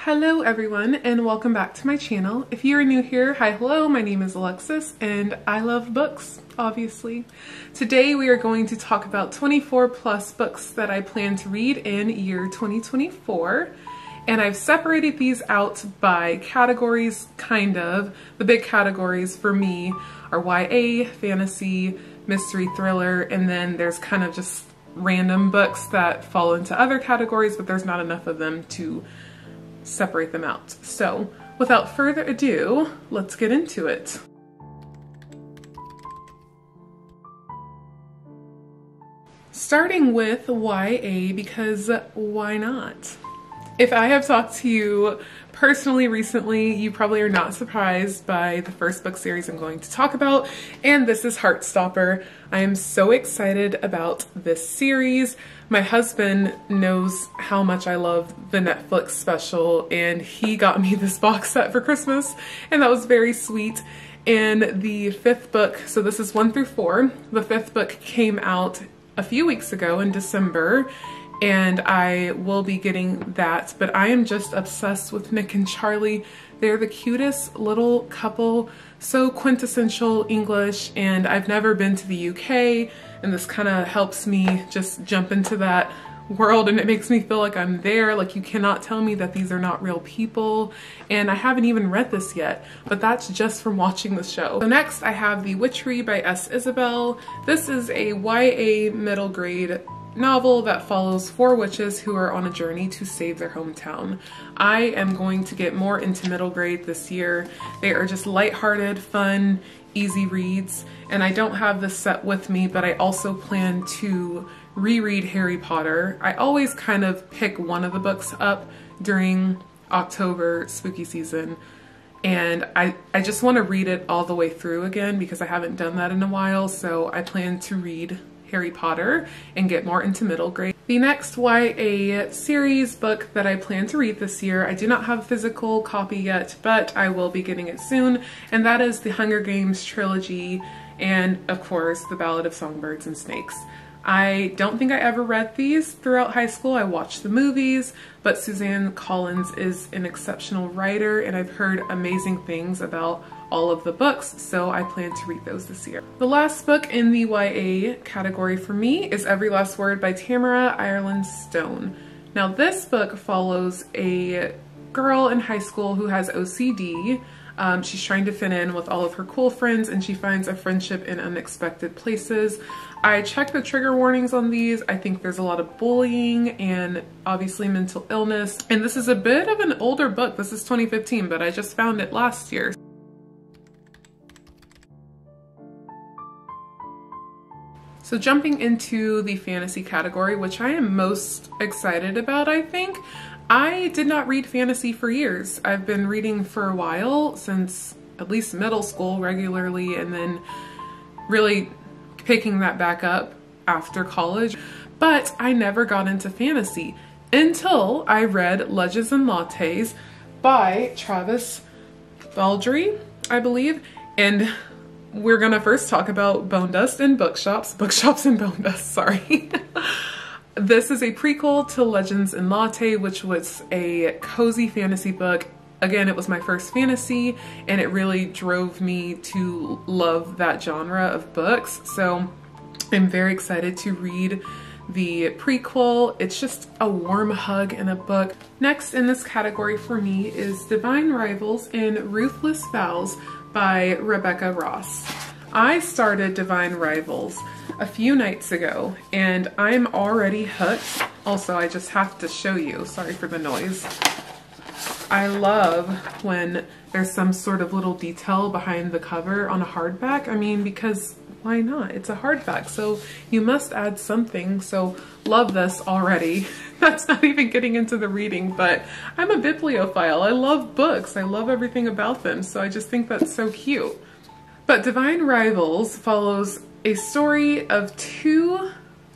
Hello everyone and welcome back to my channel. If you are new here, hi, hello, my name is Alexis and I love books, obviously. Today we are going to talk about 24 plus books that I plan to read in year 2024. And I've separated these out by categories, kind of. The big categories for me are YA, fantasy, mystery, thriller, and then there's kind of just random books that fall into other categories, but there's not enough of them to separate them out. So without further ado, let's get into it. Starting with YA, because why not? If I have talked to you personally recently, you probably are not surprised by the first book series I'm going to talk about, and this is Heartstopper. I am so excited about this series. My husband knows how much I love the Netflix special, and he got me this box set for Christmas, and that was very sweet. And the fifth book, so this is 1 through 4, the fifth book came out a few weeks ago in December, and I will be getting that, but I am just obsessed with Nick and Charlie. They're the cutest little couple, so quintessential English, and I've never been to the UK, and this kind of helps me just jump into that world, and it makes me feel like I'm there. Like, you cannot tell me that these are not real people, and I haven't even read this yet, but that's just from watching the show. So next I have the Witchery by S Isabelle. This is a YA middle grade novel that follows 4 witches who are on a journey to save their hometown. I am going to get more into middle grade this year. They are just lighthearted, fun, easy reads, and I don't have this set with me, but I also plan to reread Harry Potter. I always kind of pick one of the books up during October spooky season, and I just want to read it all the way through again because I haven't done that in a while, so I plan to read Harry Potter and get more into middle grade. The next YA series book that I plan to read this year, I do not have a physical copy yet, but I will be getting it soon, and that is the Hunger Games trilogy and, of course, the Ballad of Songbirds and Snakes. I don't think I ever read these throughout high school. I watched the movies, but Suzanne Collins is an exceptional writer, and I've heard amazing things about all of the books, so I plan to read those this year. The last book in the YA category for me is Every Last Word by Tamera Ireland Stone. Now this book follows a girl in high school who has OCD. She's trying to fit in with all of her cool friends, and she finds a friendship in unexpected places. I checked the trigger warnings on these. I think there's a lot of bullying and obviously mental illness, and this is a bit of an older book. This is 2015, but I just found it last year. So jumping into the fantasy category, which I am most excited about, I think. I did not read fantasy for years. I've been reading for a while, since at least middle school regularly, and then really picking that back up after college. But I never got into fantasy until I read Legends and Lattes by Travis Baldree, I believe. And we're gonna first talk about Bonedust and Bookshops and Bonedust, sorry. This is a prequel to Legends and Latte, which was a cozy fantasy book. Again, it was my first fantasy, and it really drove me to love that genre of books. So I'm very excited to read the prequel. It's just a warm hug in a book. Next in this category for me is Divine Rivals and Ruthless Vows by Rebecca Ross. I started Divine Rivals a few nights ago, and I'm already hooked. Also, I just have to show you, sorry for the noise. I love when there's some sort of little detail behind the cover on a hardback. I mean, because why not? It's a hardback, so you must add something. So love this already. That's not even getting into the reading, but I'm a bibliophile. I love books. I love everything about them, so I just think that's so cute. But Divine Rivals follows a story of 2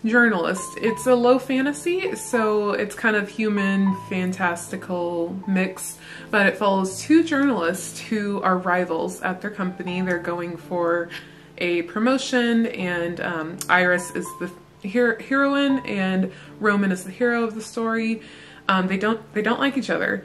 journalists. It's a low fantasy, so it's kind of human, fantastical mix, but it follows 2 journalists who are rivals at their company. They're going for a promotion, and Iris is the heroine and Roman is the hero of the story. They don't like each other.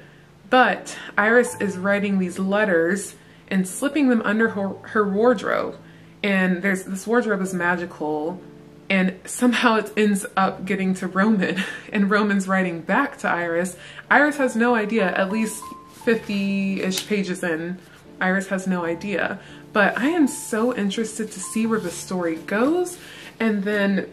But Iris is writing these letters and slipping them under her wardrobe. And this wardrobe is magical, and somehow it ends up getting to Roman, and Roman's writing back to Iris. Iris has no idea, at least 50-ish pages in, Iris has no idea. But I am so interested to see where the story goes. And then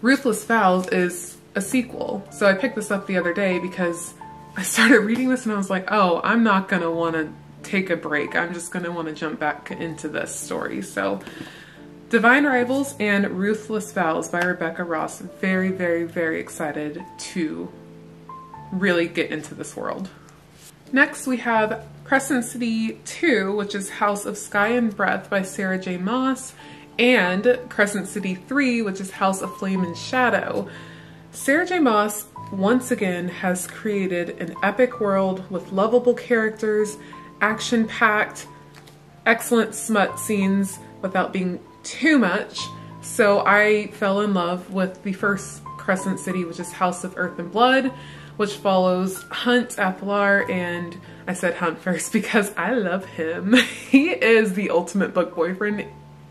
Ruthless Vows is a sequel. So I picked this up the other day because I started reading this and I was like, oh, I'm not gonna wanna take a break. I'm just gonna wanna jump back into this story. So Divine Rivals and Ruthless Vows by Rebecca Ross. Very, very, very excited to really get into this world. Next we have Crescent City 2, which is House of Sky and Breath by Sarah J. Maas, and Crescent City 3, which is House of Flame and Shadow. Sarah J. Maas once again has created an epic world with lovable characters, action-packed, excellent smut scenes without being too much. So I fell in love with the first Crescent City, which is House of Earth and Blood, which follows Hunt Athalar, and I said Hunt first because I love him. He is the ultimate book boyfriend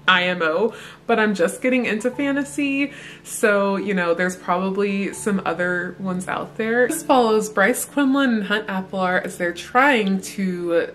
IMO, but I'm just getting into fantasy, so you know, there's probably some other ones out there. This follows Bryce Quinlan and Hunt Athalar as they're trying to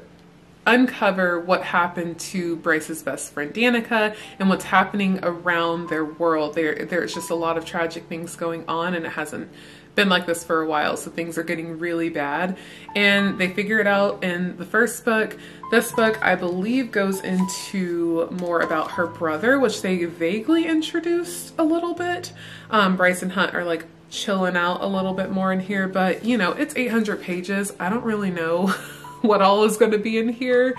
uncover what happened to Bryce's best friend Danica and what's happening around their world. There's just a lot of tragic things going on, and it hasn't been like this for a while, so things are getting really bad. And they figure it out in the first book. This book, I believe, goes into more about her brother, which they vaguely introduced a little bit. Bryce and Hunt are like chilling out a little bit more in here, but you know, it's 800 pages. I don't really know what all is going to be in here,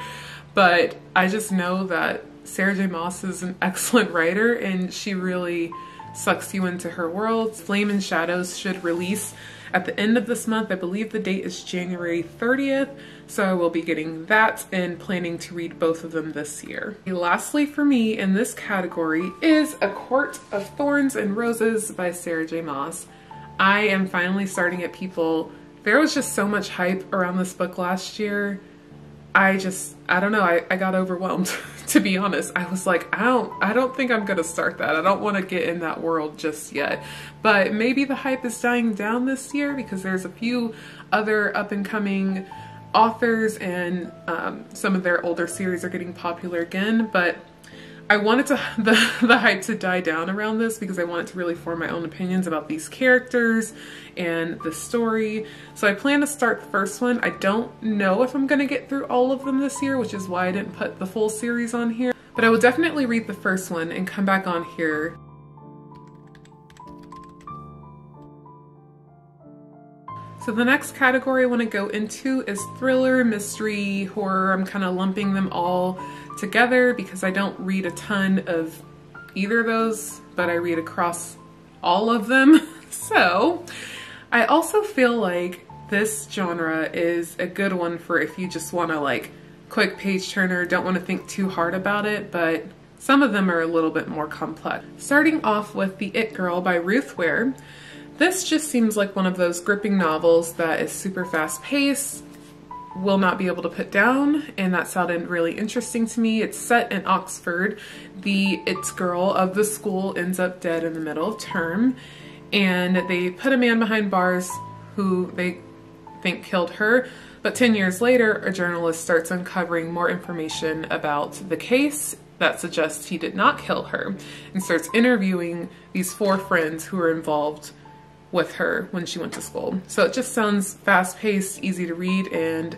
but I just know that Sarah J. Maas is an excellent writer, and she really sucks you into her world. Flame and Shadows should release at the end of this month. I believe the date is January 30th, so I will be getting that and planning to read both of them this year. Lastly for me in this category is A Court of Thorns and Roses by Sarah J. Maas. I am finally starting to get people. There was just so much hype around this book last year. I don't know, I got overwhelmed, to be honest. I was like, I don't think I'm gonna start that. I don't want to get in that world just yet. But maybe the hype is dying down this year because there's a few other up-and-coming authors, and some of their older series are getting popular again. But I wanted the hype to die down around this because I wanted to really form my own opinions about these characters and the story. So I plan to start the first one. I don't know if I'm gonna get through all of them this year, which is why I didn't put the full series on here. But I will definitely read the first one and come back on here. So the next category I want to go into is thriller, mystery, horror. I'm kind of lumping them all together because I don't read a ton of either of those, but I read across all of them. So I also feel like this genre is a good one for if you just want to like quick page turner, don't want to think too hard about it, but some of them are a little bit more complex. Starting off with The It Girl by Ruth Ware. This just seems like one of those gripping novels that is super fast paced, will not be able to put down, and that sounded really interesting to me. It's set in Oxford. The It Girl of the school ends up dead in the middle of term, and they put a man behind bars who they think killed her. But 10 years later, a journalist starts uncovering more information about the case that suggests he did not kill her, and starts interviewing these 4 friends who were involved with her when she went to school. So it just sounds fast-paced, easy to read, and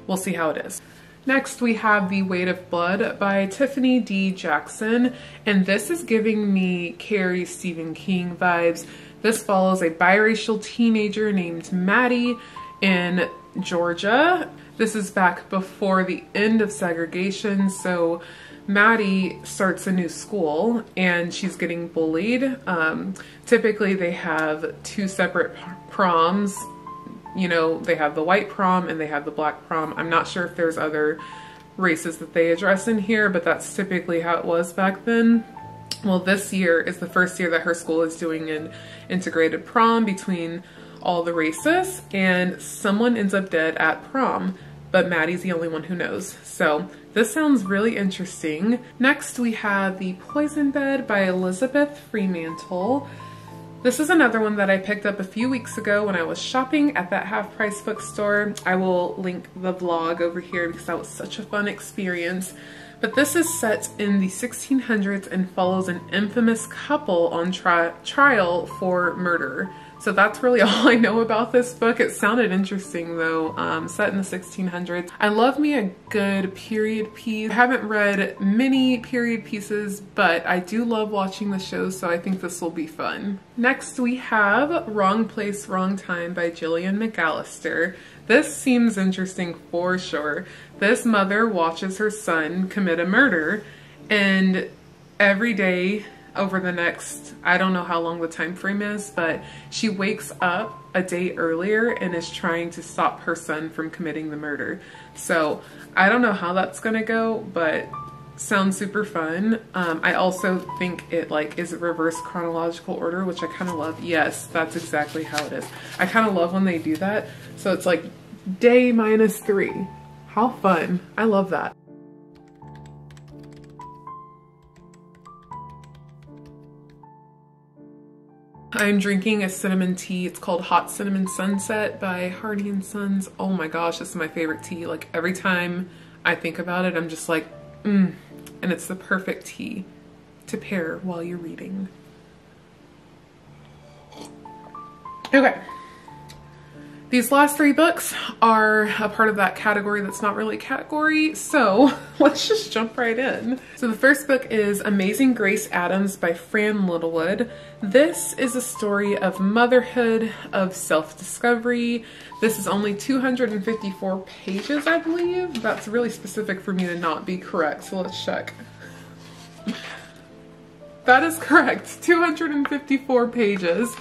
we'll see how it is. Next we have The Weight of Blood by Tiffany D. Jackson, and this is giving me Carrie Stephen King vibes. This follows a biracial teenager named Maddie in Georgia. This is back before the end of segregation, so Maddie starts a new school and she's getting bullied. Typically they have 2 separate proms. You know, they have the white prom and they have the black prom. I'm not sure if there's other races that they address in here, but that's typically how it was back then. Well, this year is the first year that her school is doing an integrated prom between all the racists, and someone ends up dead at prom, but Maddie's the only one who knows. So this sounds really interesting. Next we have The Poison Bed by Elizabeth Fremantle. This is another one that I picked up a few weeks ago when I was shopping at that half-price bookstore. I will link the vlog over here because that was such a fun experience. But this is set in the 1600s and follows an infamous couple on trial for murder. So that's really all I know about this book. It sounded interesting though, set in the 1600s. I love me a good period piece. I haven't read many period pieces, but I do love watching the shows, so I think this will be fun. Next we have Wrong Place, Wrong Time by Gillian McAllister. This seems interesting for sure. This mother watches her son commit a murder, and every day over the next, I don't know how long the time frame is, but she wakes up a day earlier and is trying to stop her son from committing the murder. So I don't know how that's gonna go, but sounds super fun. I also think it like is reverse chronological order, which I kind of love. Yes, that's exactly how it is. I kind of love when they do that. So it's like day -3. How fun. I love that. I'm drinking a cinnamon tea. It's called Hot Cinnamon Sunset by Hardy and Sons. Oh my gosh, this is my favorite tea. Like every time I think about it, I'm just like, and it's the perfect tea to pair while you're reading. Okay. These last 3 books are a part of that category that's not really a category, so let's just jump right in. So the first book is Amazing Grace Adams by Fran Littlewood. This is a story of motherhood, of self-discovery. This is only 254 pages, I believe. That's really specific for me to not be correct, so let's check. That is correct, 254 pages.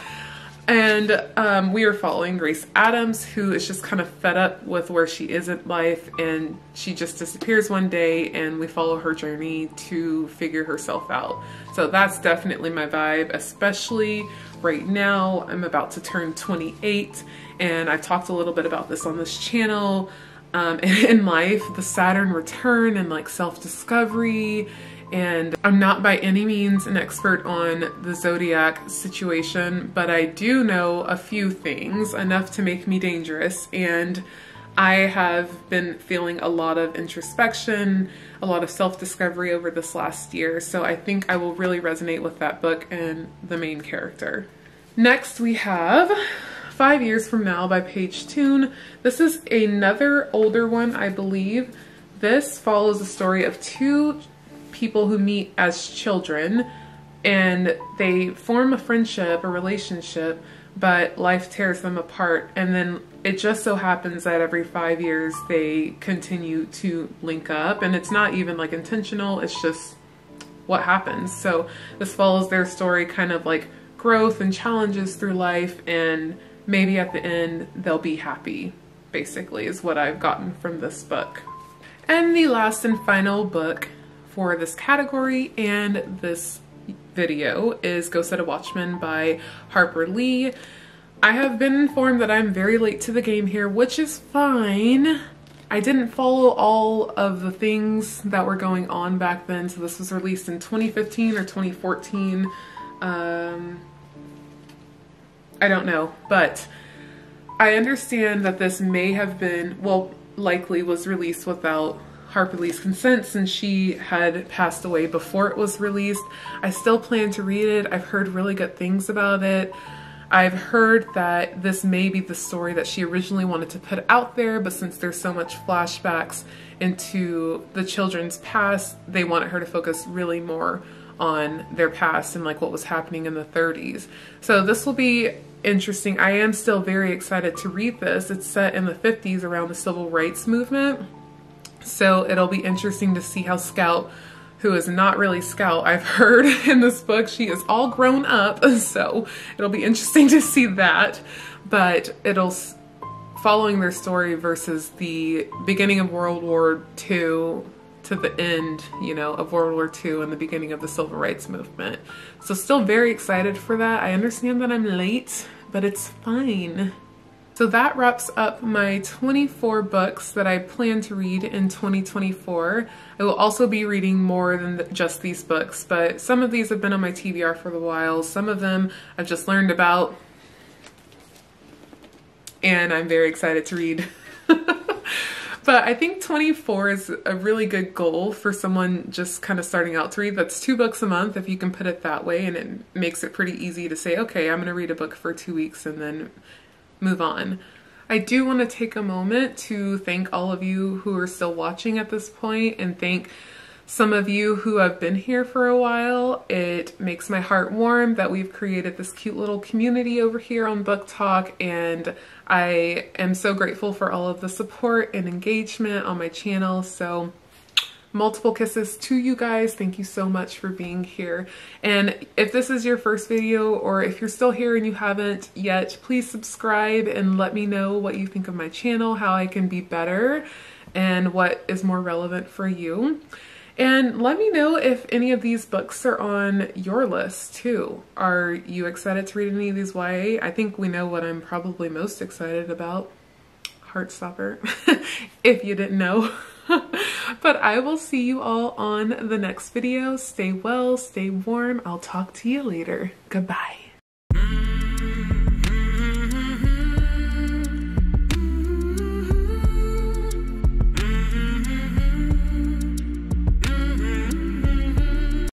And we are following Grace Adams, who is just kind of fed up with where she is in life, and she just disappears one day, and we follow her journey to figure herself out. So that's definitely my vibe, especially right now. I'm about to turn 28, and I've talked a little bit about this on this channel. In life, the Saturn return and like self-discovery. And I'm not by any means an expert on the zodiac situation, but I do know a few things, enough to make me dangerous. And I have been feeling a lot of introspection, a lot of self-discovery over this last year. So I think I will really resonate with that book and the main character. Next we have 5 Years From Now by Paige Toon. This is another older one, I believe. This follows the story of 2 people who meet as children, and they form a friendship, a relationship, but life tears them apart, and then it just so happens that every 5 years they continue to link up, and it's not even like intentional, it's just what happens. So this follows their story, kind of like growth and challenges through life, and maybe at the end they'll be happy, basically, is what I've gotten from this book. And the last and final book for this category and this video is Go Set a Watchman by Harper Lee. I have been informed that I'm very late to the game here, which is fine. I didn't follow all of the things that were going on back then, so this was released in 2015 or 2014. I don't know, but I understand that this may have been, well, likely was released without Harper Lee's consent, since she had passed away before it was released. I still plan to read it. I've heard really good things about it. I've heard that this may be the story that she originally wanted to put out there, but since there's so much flashbacks into the children's past, they wanted her to focus really more on their past and like what was happening in the 30s. So this will be interesting. I am still very excited to read this. It's set in the 50s around the civil rights movement. So it'll be interesting to see how Scout, who is not really Scout, I've heard in this book, she is all grown up, so it'll be interesting to see that. But it'll, following their story versus the beginning of World War II to the end, you know, of World War II and the beginning of the civil rights movement. So still very excited for that. I understand that I'm late, but it's fine. So that wraps up my 24 books that I plan to read in 2024. I will also be reading more than just these books, but some of these have been on my TBR for a while. Some of them I've just learned about, and I'm very excited to read. But I think 24 is a really good goal for someone just kind of starting out to read. That's 2 books a month, if you can put it that way, and it makes it pretty easy to say, okay, I'm going to read a book for 2 weeks and then move on. I do want to take a moment to thank all of you who are still watching at this point, and thank some of you who have been here for a while. It makes my heart warm that we've created this cute little community over here on Book Talk, and I am so grateful for all of the support and engagement on my channel. So multiple kisses to you guys. Thank you so much for being here. And if this is your first video, or if you're still here and you haven't yet, please subscribe and let me know what you think of my channel, how I can be better, and what is more relevant for you. And let me know if any of these books are on your list too. Are you excited to read any of these YA? I think we know what I'm probably most excited about. Heartstopper, if you didn't know. But I will see you all on the next video. Stay well, stay warm. I'll talk to you later. Goodbye.